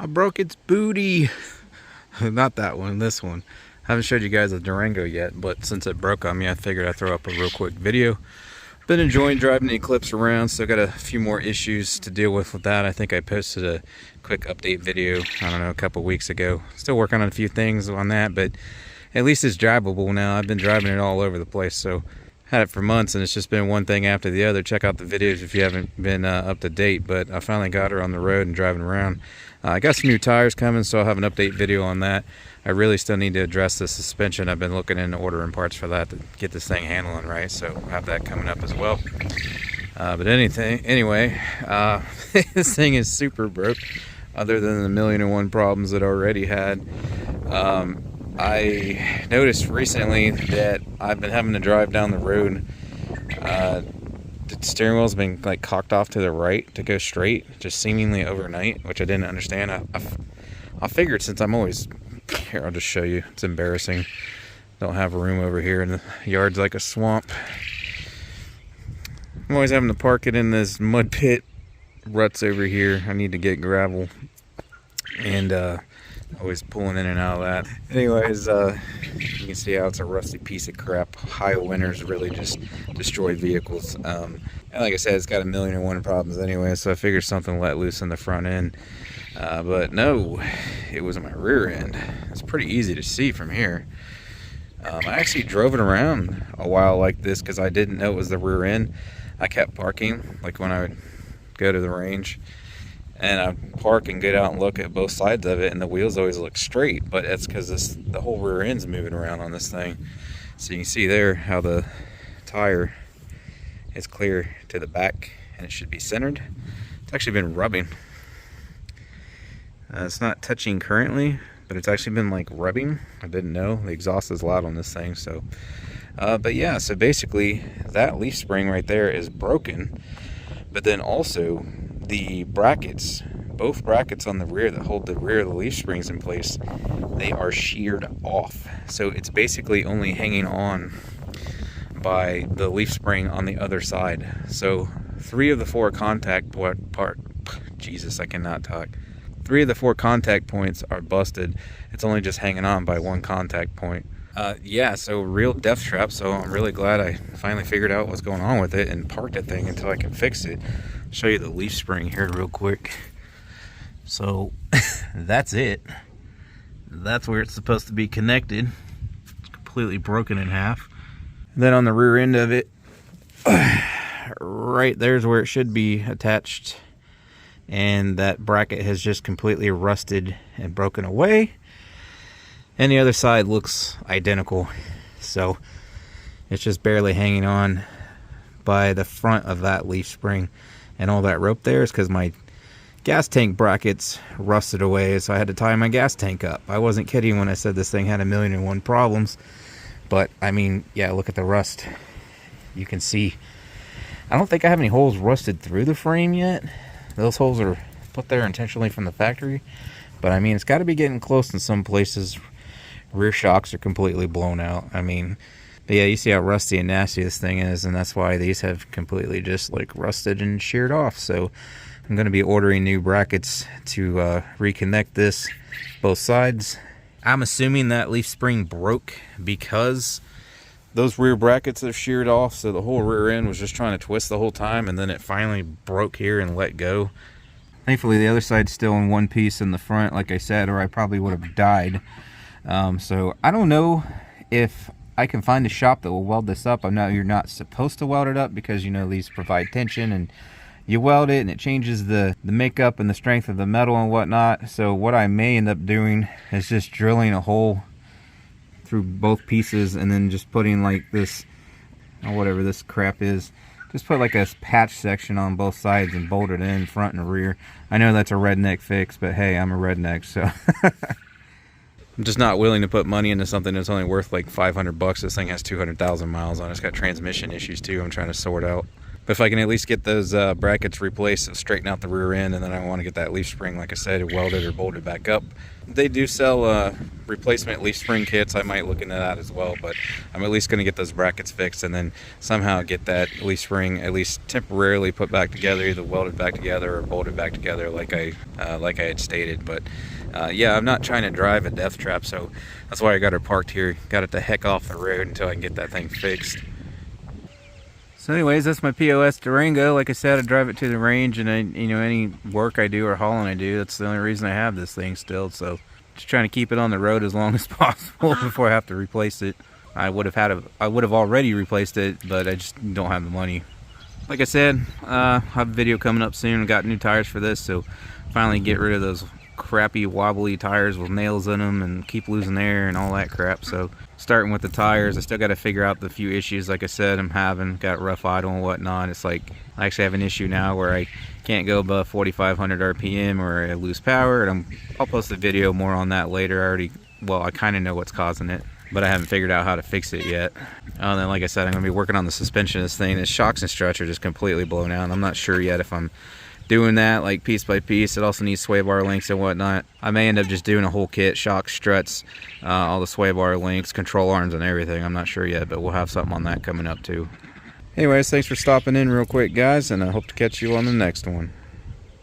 I broke its booty. Not that one, this one. I haven't showed you guys the Durango yet, but since it broke on me, I figured I'd throw up a real quick video. Been enjoying driving the Eclipse around, so got a few more issues to deal with that. I think I posted a quick update video, I don't know, a couple weeks ago. Still working on a few things on that, but at least it's drivable now. I've been driving it all over the place, so had it for months, and it's just been one thing after the other. Check out the videos if you haven't been up to date, but I finally got her on the road and driving around. I got some new tires coming, so I'll have an update video on that. I really still need to address the suspension. I've been looking into ordering parts for that to get this thing handling right, so I'll have that coming up as well. But anyway, this thing is super broke, other than the 1,000,001 problems it already had. I noticed recently that I've been having to drive down the road. The steering wheel's been like cocked off to the right to go straight, just seemingly overnight, which I didn't understand. I figured, since I'm always here, I'll just show you. It's embarrassing. Don't have a room over here, and the yard's like a swamp. I'm always having to park it in this mud pit ruts over here. I need to get gravel, and always pulling in and out of that. Anyways, you can see how it's a rusty piece of crap. High winters really just destroy vehicles. And like I said, it's got 1,000,001 problems anyway, so I figured something let loose in the front end. But no, it was my rear end. It's pretty easy to see from here. I actually drove it around a while like this because I didn't know it was the rear end. I kept parking, like when I would go to the range, and I'd park and get out and look at both sides of it, and the wheels always look straight, but that's because the whole rear end's moving around on this thing. So you can see there how the tire is clear to the back, and it should be centered. It's actually been rubbing. It's not touching currently, but it's actually been like rubbing. I didn't know. The exhaust is loud on this thing, so. But yeah, so basically that leaf spring right there is broken, but then also the brackets, both brackets on the rear that hold the rear of the leaf springs in place, they are sheared off. So it's basically only hanging on by the leaf spring on the other side. So 3 of the 4 contact Jesus, I cannot talk. 3 of the 4 contact points are busted. It's only just hanging on by 1 contact point. Yeah, so real Deathtrap. So I'm really glad I finally figured out what's going on with it and parked the thing until I can fix it. Show you the leaf spring here real quick. So that's it. That's where it's supposed to be connected. It's completely broken in half. And then on the rear end of it, right there's where it should be attached, and that bracket has just completely rusted and broken away, and the other side looks identical. So it's just barely hanging on by the front of that leaf spring, and all that rope there is because my gas tank brackets rusted away, so I had to tie my gas tank up. I wasn't kidding when I said this thing had 1,000,001 problems, but I mean, yeah, look at the rust. You can see, I don't think I have any holes rusted through the frame yet. Those holes are put there intentionally from the factory, but I mean, it's got to be getting close in some places. Rear shocks are completely blown out. I mean, but yeah, you see how rusty and nasty this thing is, and that's why these have completely just like rusted and sheared off. So I'm going to be ordering new brackets to reconnect this, both sides. I'm assuming that leaf spring broke because those rear brackets have sheared off, so the whole rear end was just trying to twist the whole time, and then it finally broke here and let go. Thankfully, the other side's still in one piece in the front, like I said, or I probably would have died. So I don't know if I can find a shop that will weld this up. I know you're not supposed to weld it up because, you know, these provide tension, and you weld it and it changes the makeup and the strength of the metal and whatnot. So what I may end up doing is just drilling a hole through both pieces, and then just putting like this, or whatever this crap is, just put like a patch section on both sides and bolt it in front and rear. I know that's a redneck fix, but hey, I'm a redneck, so I'm just not willing to put money into something that's only worth like $500. This thing has 200,000 miles on it. It's got transmission issues too I'm trying to sort out. But if I can at least get those brackets replaced and straighten out the rear end, and then I want to get that leaf spring, like I said, welded or bolted back up. They do sell replacement leaf spring kits. I might look into that as well, but I'm at least going to get those brackets fixed and then somehow get that leaf spring at least temporarily put back together, either welded back together or bolted back together like I had stated. But yeah, I'm not trying to drive a Deathtrap, so that's why I got it parked here. Got it the heck off the road until I can get that thing fixed. So anyways, that's my POS Durango. Like I said, I drive it to the range, and any work I do or hauling I do, that's the only reason I have this thing still. So just trying to keep it on the road as long as possible before I have to replace it. I would have already replaced it, but I just don't have the money. Like I said, I have a video coming up soon. I got new tires for this, so finally get rid of those crappy wobbly tires with nails in them and keep losing air and all that crap. So starting with the tires, I still got to figure out the few issues, like I said, I'm having. Got rough idle and whatnot. It's like I actually have an issue now where I can't go above 4,500 RPM or I lose power, and I'll post a video more on that later. I kind of know what's causing it, but I haven't figured out how to fix it yet. And then, like I said, I'm going to be working on the suspension of this thing. The shocks and struts are just completely blown out. I'm not sure yet if I'm doing that like piece by piece. It also needs sway bar links and whatnot. I may end up just doing a whole kit, shocks, struts, all the sway bar links, control arms and everything. I'm not sure yet, but we'll have something on that coming up too. Anyways, thanks for stopping in real quick, guys, and I hope to catch you on the next one.